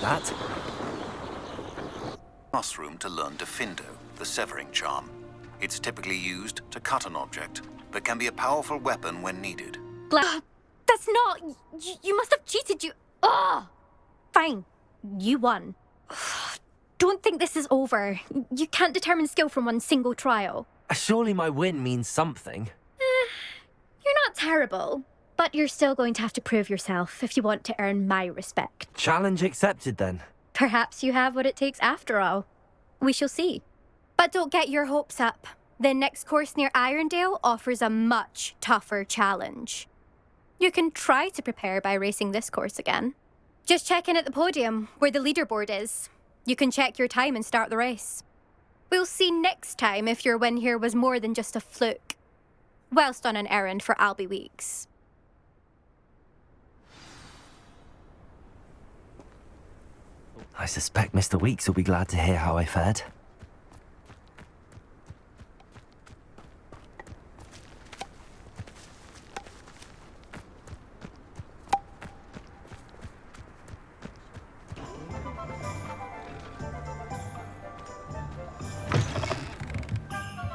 that. Mushroom to learn Fidu, the severing charm. It's typically used to cut an object, but can be a powerful weapon when needed. That's not... You must have cheated, you... Ugh! Fine. You won. Don't think this is over. You can't determine skill from one single trial. Surely my win means something. You're not terrible, but you're still going to have to prove yourself if you want to earn my respect. Challenge accepted, then. Perhaps you have what it takes after all. We shall see. But don't get your hopes up. The next course near Irondale offers a much tougher challenge. You can try to prepare by racing this course again. Just check in at the podium, where the leaderboard is. You can check your time and start the race. We'll see next time if your win here was more than just a fluke. Whilst on an errand for Albie Weeks. I suspect Mr. Weeks will be glad to hear how I fared.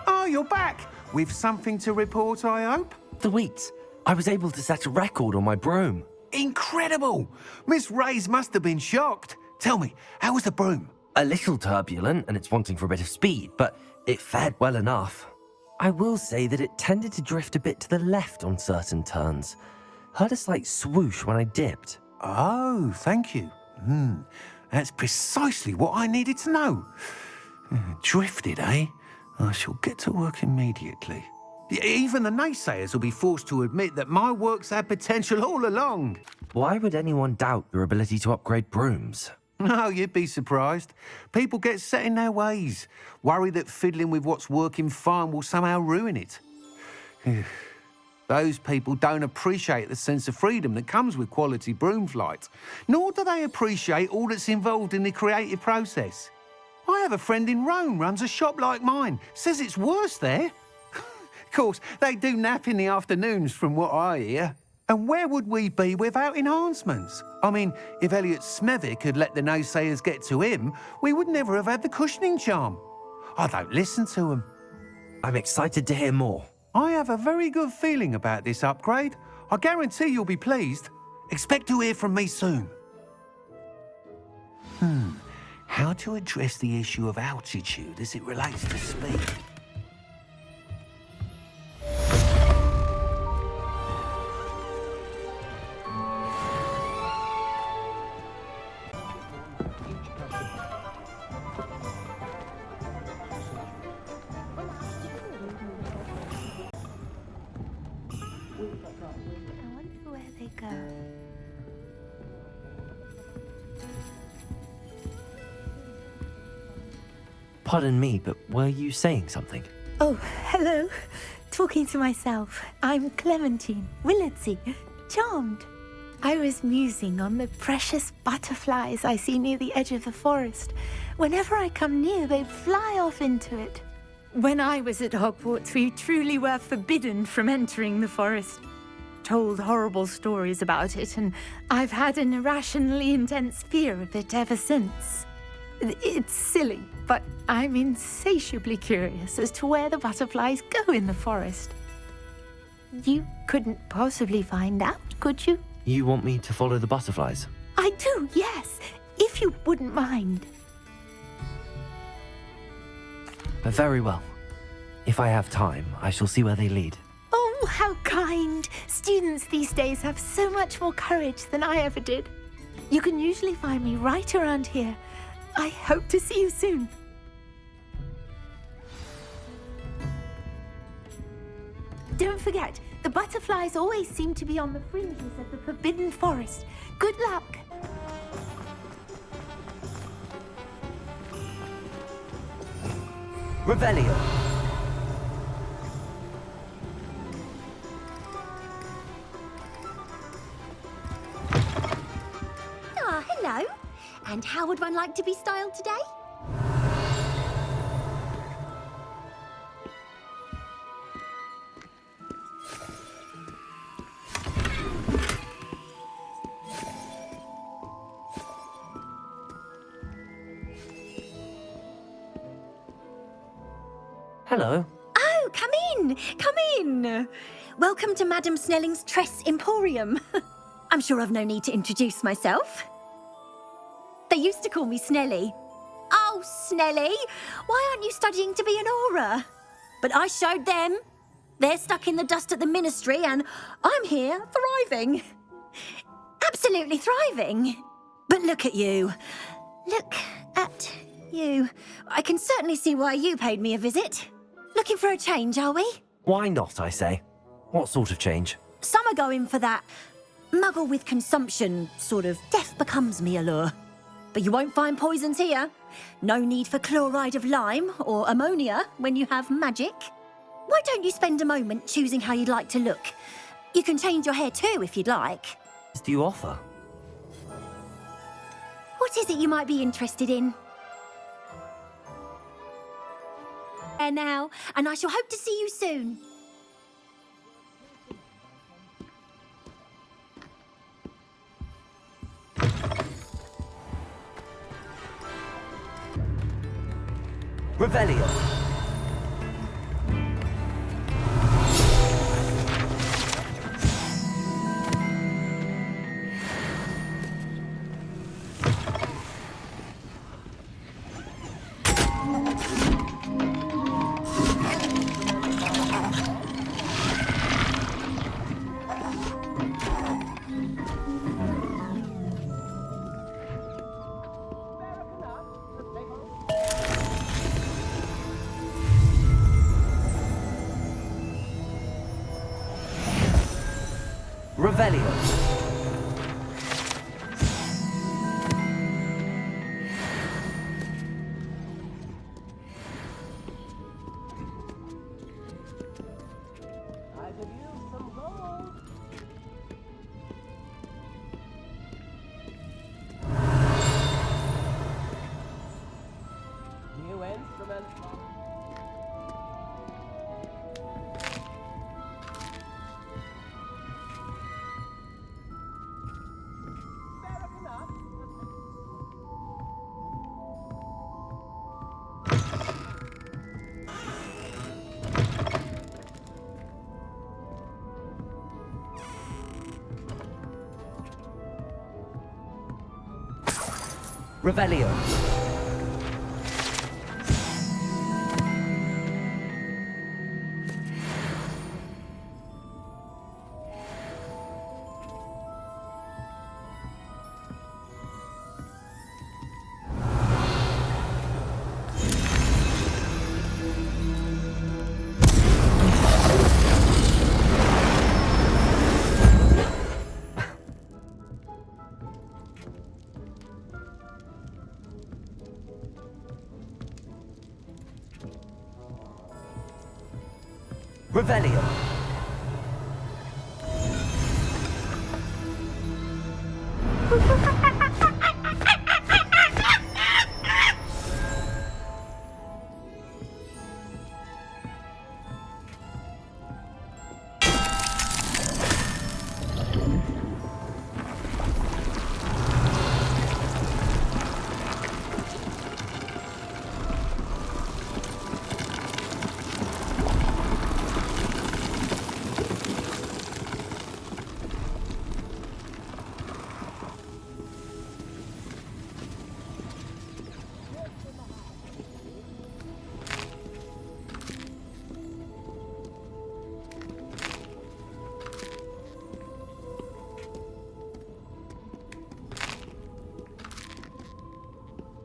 Oh, you're back! With something to report, I hope? The Weeks. I was able to set a record on my broom. Incredible! Miss Reyes must have been shocked. Tell me, how was the broom? A little turbulent, and it's wanting for a bit of speed, but it fared well enough. I will say that it tended to drift a bit to the left on certain turns. Heard a slight swoosh when I dipped. Oh, thank you. That's precisely what I needed to know. Drifted, eh? I shall get to work immediately. Even the naysayers will be forced to admit that my work's had potential all along. Why would anyone doubt your ability to upgrade brooms? No, you'd be surprised. People get set in their ways, worry that fiddling with what's working fine will somehow ruin it. Those people don't appreciate the sense of freedom that comes with quality broom flight, nor do they appreciate all that's involved in the creative process. I have a friend in Rome runs a shop like mine, says it's worse there. Of course, they do nap in the afternoons from what I hear. And where would we be without enhancements? I mean, if Elliot Smethwick had let the naysayers get to him, we would never have had the cushioning charm. I don't listen to them. I'm excited to hear more. I have a very good feeling about this upgrade. I guarantee you'll be pleased. Expect to hear from me soon. How to address the issue of altitude as it relates to speed? Pardon me, but were you saying something? Oh, hello. Talking to myself. I'm Clementine, Willardsey, charmed. I was musing on the precious butterflies I see near the edge of the forest. Whenever I come near, they fly off into it. When I was at Hogwarts, we truly were forbidden from entering the forest. Told horrible stories about it, and I've had an irrationally intense fear of it ever since. It's silly, but I'm insatiably curious as to where the butterflies go in the forest. You couldn't possibly find out, could you? You want me to follow the butterflies? I do, yes, if you wouldn't mind. Very well. If I have time, I shall see where they lead. Oh, how kind! Students these days have so much more courage than I ever did. You can usually find me right around here. I hope to see you soon. Don't forget, the butterflies always seem to be on the fringes of the Forbidden Forest. Good luck. Revelio. Ah, hello. And how would one like to be styled today? Hello. Oh, come in, come in. Welcome to Madame Snelling's Tress Emporium. I'm sure I've no need to introduce myself. They used to call me Snelly. Oh, Snelly, why aren't you studying to be an aura? But I showed them. They're stuck in the dust at the ministry and I'm here thriving. Absolutely thriving. But look at you. Look at you. I can certainly see why you paid me a visit. Looking for a change, are we? Why not, I say? What sort of change? Some are going for that muggle with consumption, sort of death becomes me allure. But you won't find poisons here. No need for chloride of lime or ammonia when you have magic. Why don't you spend a moment choosing how you'd like to look? You can change your hair too if you'd like. What do you offer? What is it you might be interested in? There now, and I shall hope to see you soon. Revelio. Revelio. Revelio. Revelio.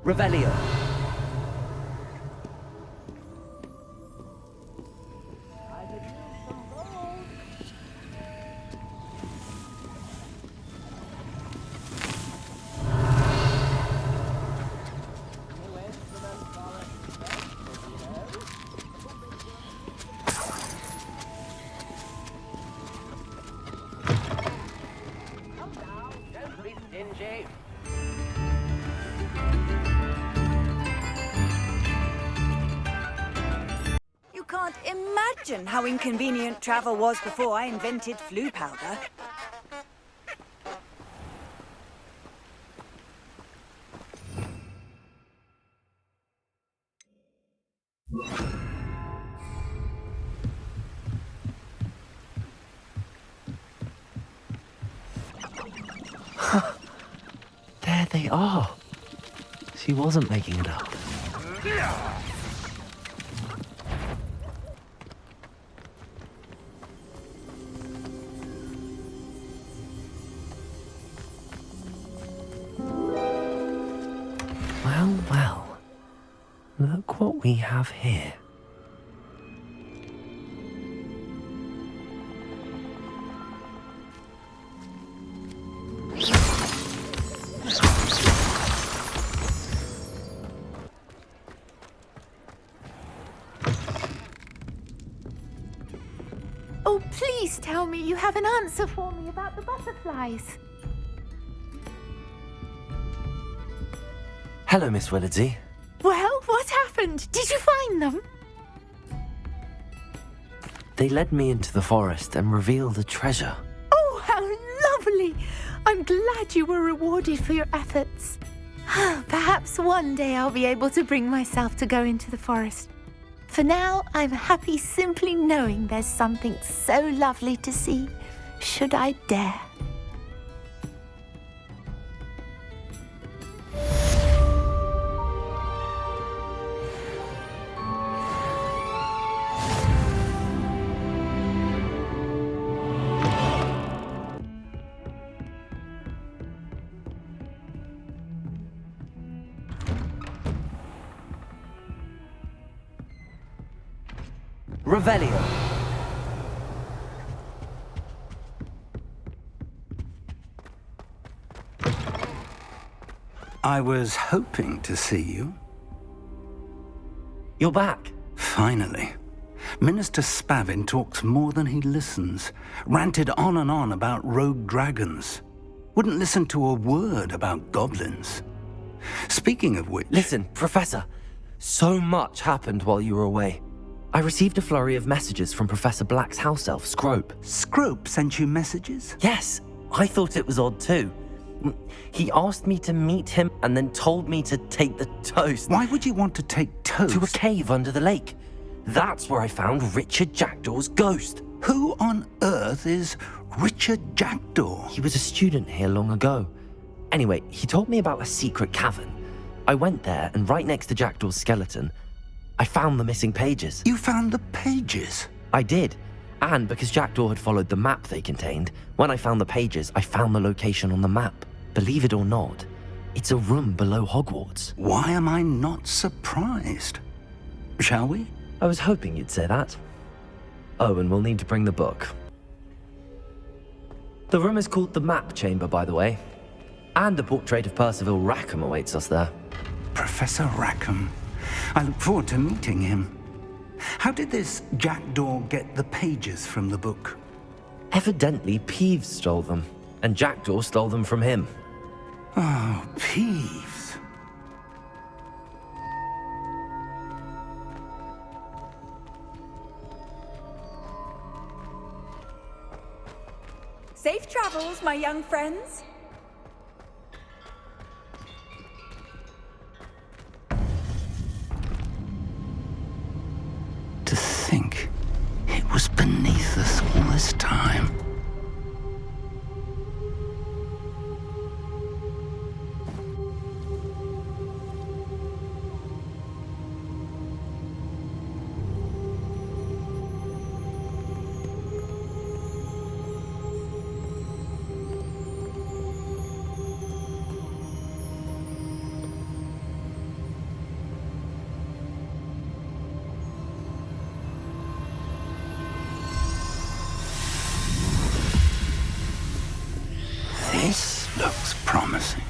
Revelio. Imagine how inconvenient travel was before I invented flu powder. they are. She wasn't making it up. Well, well. Look what we have here. Oh, please tell me you have an answer for me about the butterflies. Hello, Miss Willardsey. Well, what happened? Did you find them? They led me into the forest and revealed a treasure. Oh, how lovely! I'm glad you were rewarded for your efforts. Perhaps one day I'll be able to bring myself to go into the forest. For now, I'm happy simply knowing there's something so lovely to see, should I dare. Revelio. I was hoping to see you. You're back. Finally. Minister Spavin talks more than he listens. Ranted on and on about rogue dragons. Wouldn't listen to a word about goblins. Speaking of which... Listen, Professor. So much happened while you were away. I received a flurry of messages from Professor Black's house elf, Scrope. Scrope sent you messages? Yes, I thought it was odd too. He asked me to meet him and then told me to take the toast. Why would you want to take toast? To a cave under the lake. That's where I found Richard Jackdaw's ghost. Who on earth is Richard Jackdaw? He was a student here long ago. Anyway, he told me about a secret cavern. I went there, and right next to Jackdaw's skeleton, I found the missing pages. You found the pages? I did. And because Jackdaw had followed the map they contained, when I found the pages, I found the location on the map. Believe it or not, it's a room below Hogwarts. Why am I not surprised? Shall we? I was hoping you'd say that. Oh, and we'll need to bring the book. The room is called the Map Chamber, by the way. And a portrait of Percival Rackham awaits us there. Professor Rackham. I look forward to meeting him. How did this Jackdaw get the pages from the book? Evidently, Peeves stole them, and Jackdaw stole them from him. Oh, Peeves. Safe travels, my young friends. To think it was beneath us all this time. This looks promising.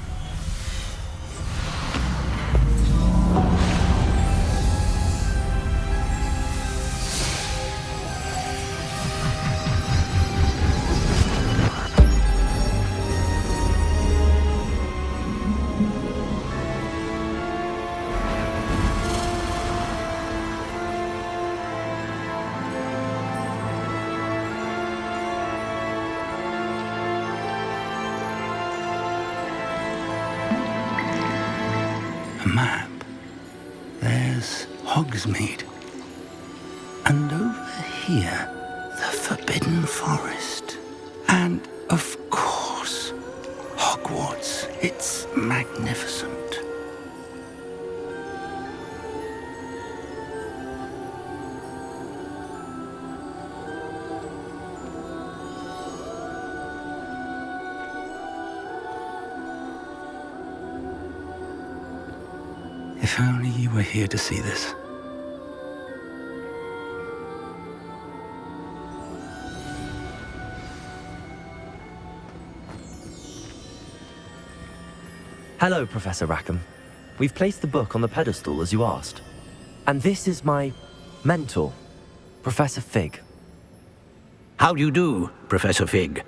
A map. There's Hogsmeade. And over here, the Forbidden Forest. And, of course, Hogwarts It's magnificent. If only you were here to see this. Hello, Professor Rackham. We've placed the book on the pedestal as you asked. And this is my mentor, Professor Fig. How do you do, Professor Fig?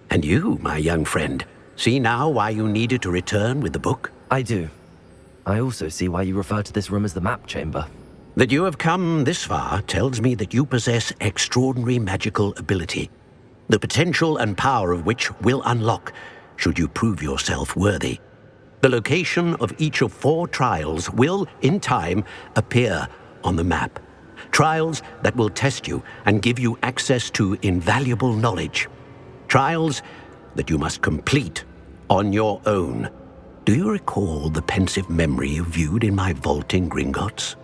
And you, my young friend, see now why you needed to return with the book? I do. I also see why you refer to this room as the map chamber. That you have come this far tells me that you possess extraordinary magical ability, the potential and power of which will unlock should you prove yourself worthy. The location of each of 4 trials will, in time, appear on the map. Trials that will test you and give you access to invaluable knowledge. Trials that you must complete on your own. Do you recall the pensive memory you viewed in my vault in Gringotts?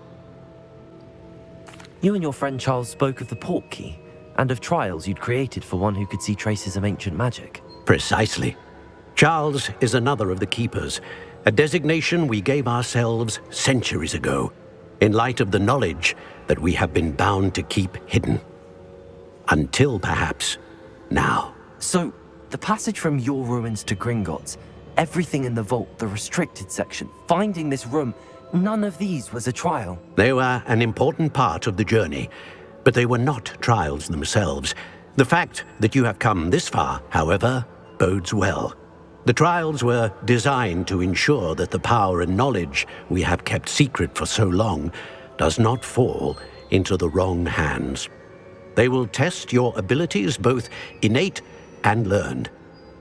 You and your friend Charles spoke of the port key and of trials you'd created for one who could see traces of ancient magic. Precisely. Charles is another of the Keepers, a designation we gave ourselves centuries ago, in light of the knowledge that we have been bound to keep hidden. Until perhaps now. So, the passage from your ruins to Gringotts, everything in the vault, the restricted section, finding this room, none of these was a trial. They were an important part of the journey, but they were not trials themselves. The fact that you have come this far, however, bodes well. The trials were designed to ensure that the power and knowledge we have kept secret for so long does not fall into the wrong hands. They will test your abilities, both innate and learned.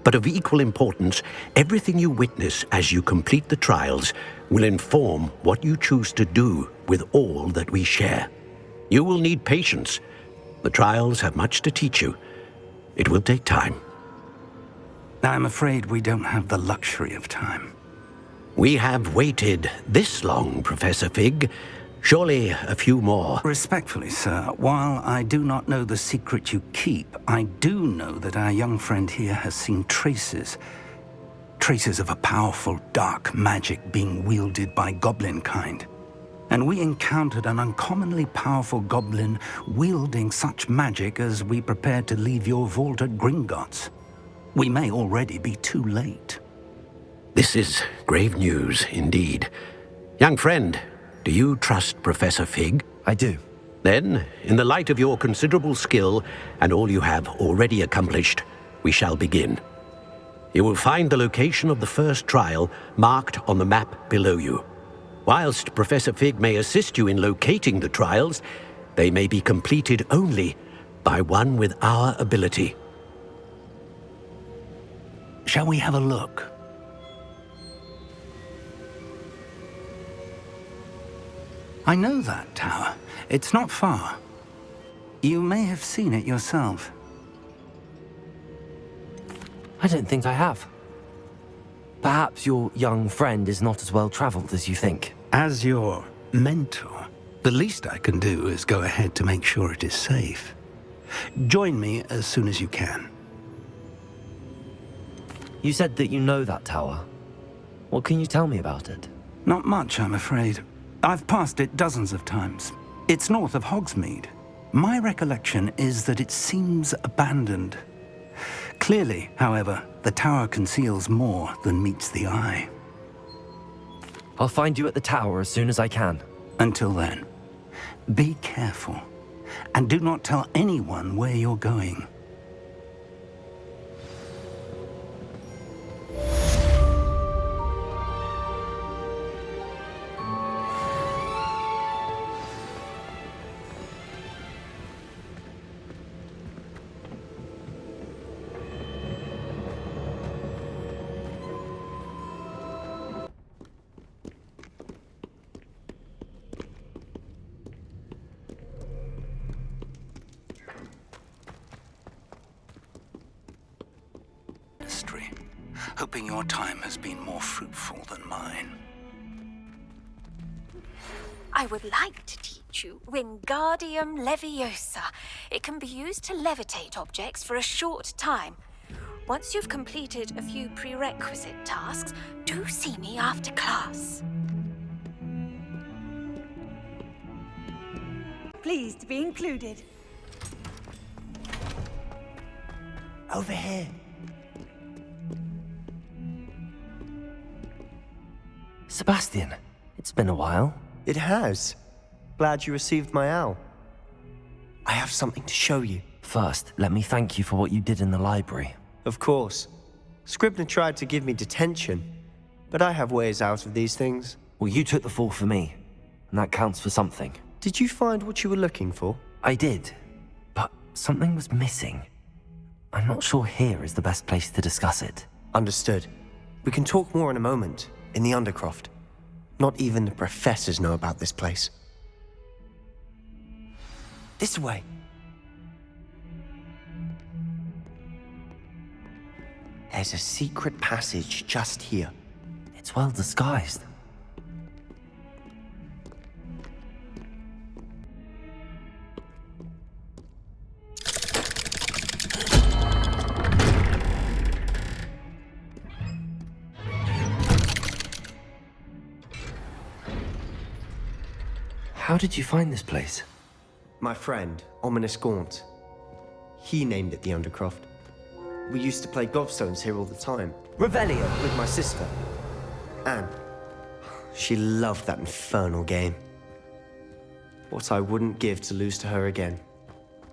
But of equal importance, everything you witness as you complete the trials will inform what you choose to do with all that we share. You will need patience. The trials have much to teach you. It will take time. I'm afraid we don't have the luxury of time. We have waited this long, Professor Fig. Surely a few more. Respectfully, sir, while I do not know the secret you keep, I do know that our young friend here has seen traces of a powerful dark magic being wielded by goblin kind. And we encountered an uncommonly powerful goblin wielding such magic as we prepared to leave your vault at Gringotts. We may already be too late. This is grave news indeed. Young friend, do you trust Professor Fig? I do. Then, in the light of your considerable skill and all you have already accomplished, we shall begin. You will find the location of the first trial marked on the map below you. Whilst Professor Fig may assist you in locating the trials, they may be completed only by one with our ability. Shall we have a look? I know that tower. It's not far. You may have seen it yourself. I don't think I have. Perhaps your young friend is not as well traveled as you think. As your mentor, the least I can do is go ahead to make sure it is safe. Join me as soon as you can. You said that you know that tower. What can you tell me about it? Not much, I'm afraid. I've passed it dozens of times. It's north of Hogsmeade. My recollection is that it seems abandoned. Clearly, however, the tower conceals more than meets the eye. I'll find you at the tower as soon as I can. Until then, be careful, and do not tell anyone where you're going. hoping your time has been more fruitful than mine. I would like to teach you Wingardium Leviosa. It can be used to levitate objects for a short time. Once you've completed a few prerequisite tasks, do see me after class. Pleased to be included. Over here. Sebastian, it's been a while. It has. Glad you received my owl. I have something to show you. First, let me thank you for what you did in the library. Of course. Scribner tried to give me detention, but I have ways out of these things. Well, you took the fall for me, and that counts for something. Did you find what you were looking for? I did, but something was missing. I'm not sure here is the best place to discuss it. Understood. We can talk more in a moment, in the Undercroft. Not even the professors know about this place. This way. There's a secret passage just here. It's well disguised. How did you find this place? My friend, Ominis Gaunt. He named it the Undercroft. We used to play gobstones here all the time. Revelio! With my sister, Anne. She loved that infernal game. What I wouldn't give to lose to her again.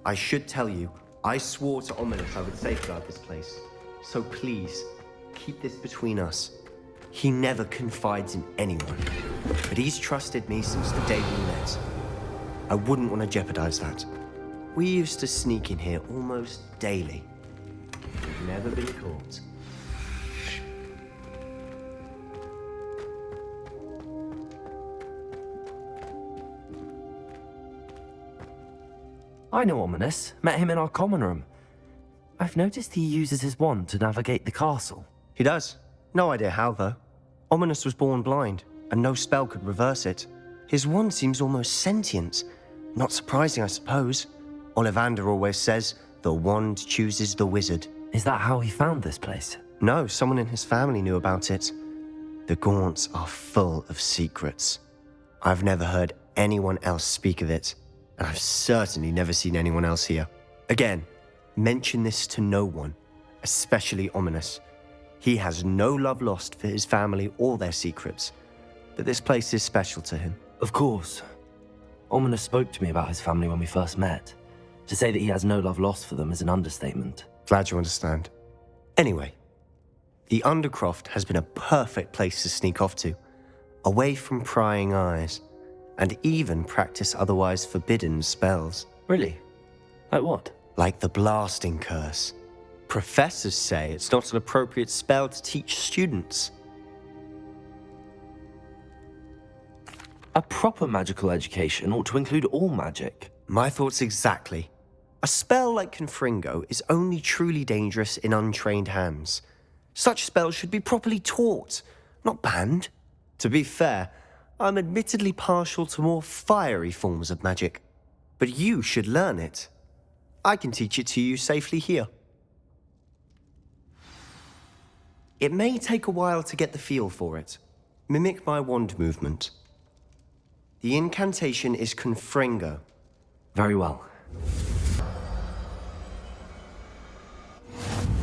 I should tell you, I swore to Ominis I would safeguard this place. So please, keep this between us. He never confides in anyone, but he's trusted me since the day we met. I wouldn't want to jeopardize that. We used to sneak in here almost daily. We've never been caught. I know Ominis. Met him in our common room. I've noticed he uses his wand to navigate the castle. He does. No idea how, though. Ominis was born blind, and no spell could reverse it. His wand seems almost sentient. Not surprising, I suppose. Ollivander always says, the wand chooses the wizard. Is that how he found this place? No, someone in his family knew about it. The Gaunts are full of secrets. I've never heard anyone else speak of it, and I've certainly never seen anyone else here. Again, mention this to no one, especially Ominis. He has no love lost for his family or their secrets, but this place is special to him. Of course. Ominis spoke to me about his family when we first met. To say that he has no love lost for them is an understatement. Glad you understand. Anyway, the Undercroft has been a perfect place to sneak off to, away from prying eyes, and even practice otherwise forbidden spells. Really? Like what? Like the blasting curse. Professors say it's not an appropriate spell to teach students. A proper magical education ought to include all magic. My thoughts exactly. A spell like Confringo is only truly dangerous in untrained hands. Such spells should be properly taught, not banned. To be fair, I'm admittedly partial to more fiery forms of magic. But you should learn it. I can teach it to you safely here. It may take a while to get the feel for it. Mimic my wand movement. The incantation is Confringo. Very well.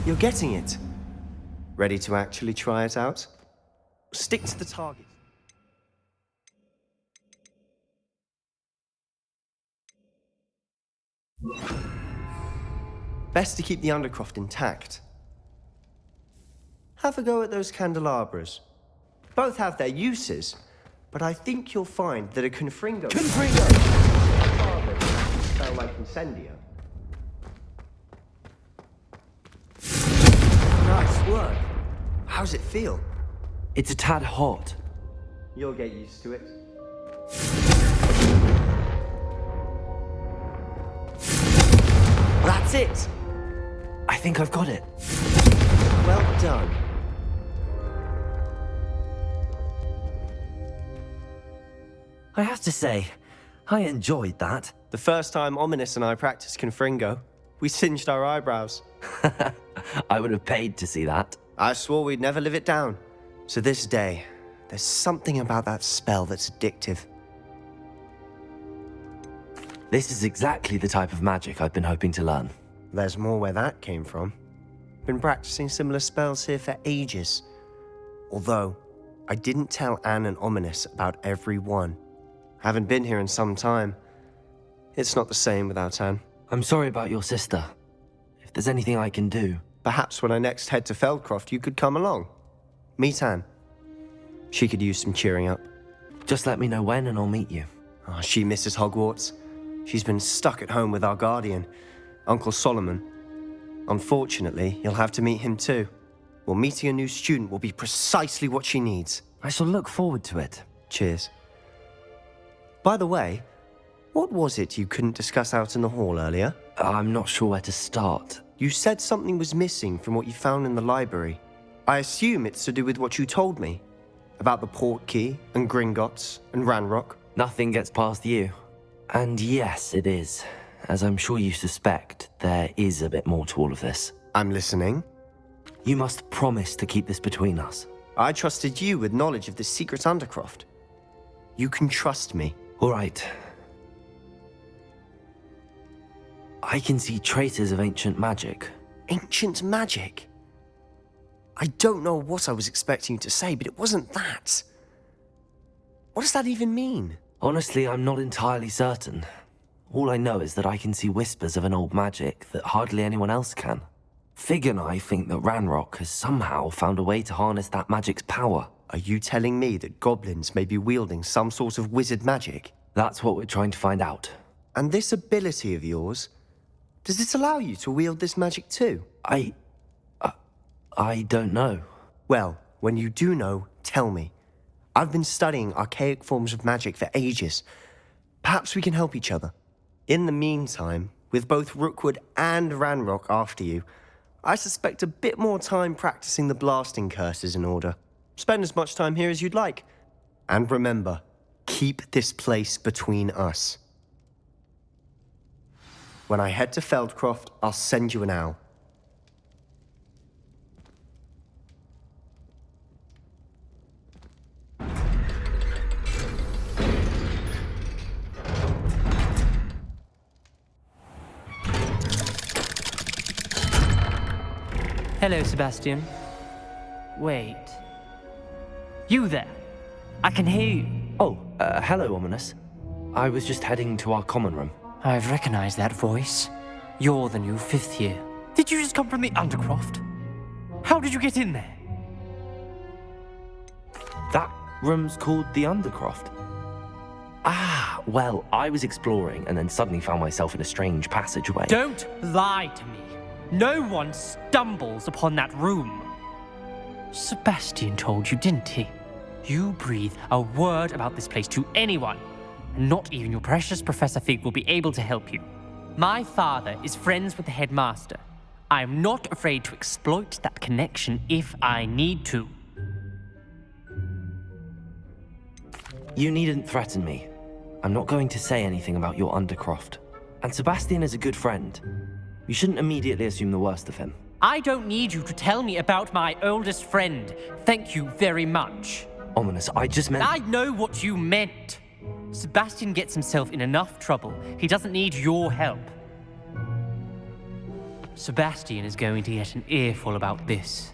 You're getting it. Ready to actually try it out? Stick to the target. Best to keep the Undercroft intact. Have a go at those candelabras. Both have their uses, but I think you'll find that a Confringo... Spell like Incendio. Nice work. How's it feel? It's a tad hot. You'll get used to it. That's it! I think I've got it. Well done. I have to say, I enjoyed that. The first time Ominis and I practiced Confringo, we singed our eyebrows. I would have paid to see that. I swore we'd never live it down. To this day, there's something about that spell that's addictive. This is exactly the type of magic I've been hoping to learn. There's more where that came from. Been practicing similar spells here for ages. Although, I didn't tell Anne and Ominis about every one. Haven't been here in some time. It's not the same without Anne. I'm sorry about your sister. If there's anything I can do... Perhaps when I next head to Feldcroft, you could come along. Meet Anne. She could use some cheering up. Just let me know when and I'll meet you. Oh, she misses Hogwarts. She's been stuck at home with our guardian, Uncle Solomon. Unfortunately, you'll have to meet him too. Well, meeting a new student will be precisely what she needs. I shall look forward to it. Cheers. By the way, what was it you couldn't discuss out in the hall earlier? I'm not sure where to start. You said something was missing from what you found in the library. I assume it's to do with what you told me. About the port key, and Gringotts, and Ranrok. Nothing gets past you. And yes, it is. As I'm sure you suspect, there is a bit more to all of this. I'm listening. You must promise to keep this between us. I trusted you with knowledge of the secret Undercroft. You can trust me. All right. I can see traces of ancient magic. Ancient magic? I don't know what I was expecting you to say, but it wasn't that. What does that even mean? Honestly, I'm not entirely certain. All I know is that I can see whispers of an old magic that hardly anyone else can. Fig and I think that Ranrok has somehow found a way to harness that magic's power. Are you telling me that goblins may be wielding some sort of wizard magic? That's what we're trying to find out. And this ability of yours, does it allow you to wield this magic too? I don't know. Well, when you do know, tell me. I've been studying archaic forms of magic for ages. Perhaps we can help each other. In the meantime, with both Rokwood and Ranrok after you, I suspect a bit more time practicing the blasting curse is in order. Spend as much time here as you'd like. And remember, keep this place between us. When I head to Feldcroft, I'll send you an owl. Hello, Sebastian. Wait. You there? I can hear you. Oh, hello, Ominis. I was just heading to our common room. I've recognized that voice. You're the new 5th year. Did you just come from the Undercroft? How did you get in there? That room's called the Undercroft. Ah, well, I was exploring and then suddenly found myself in a strange passageway. Don't lie to me. No one stumbles upon that room. Sebastian told you, didn't he? You breathe a word about this place to anyone, and not even your precious Professor Fig will be able to help you. My father is friends with the headmaster. I am not afraid to exploit that connection if I need to. You needn't threaten me. I'm not going to say anything about your Undercroft. And Sebastian is a good friend. You shouldn't immediately assume the worst of him. I don't need you to tell me about my oldest friend. Thank you very much. Ominis, I just meant... I know what you meant. Sebastian gets himself in enough trouble. He doesn't need your help. Sebastian is going to get an earful about this.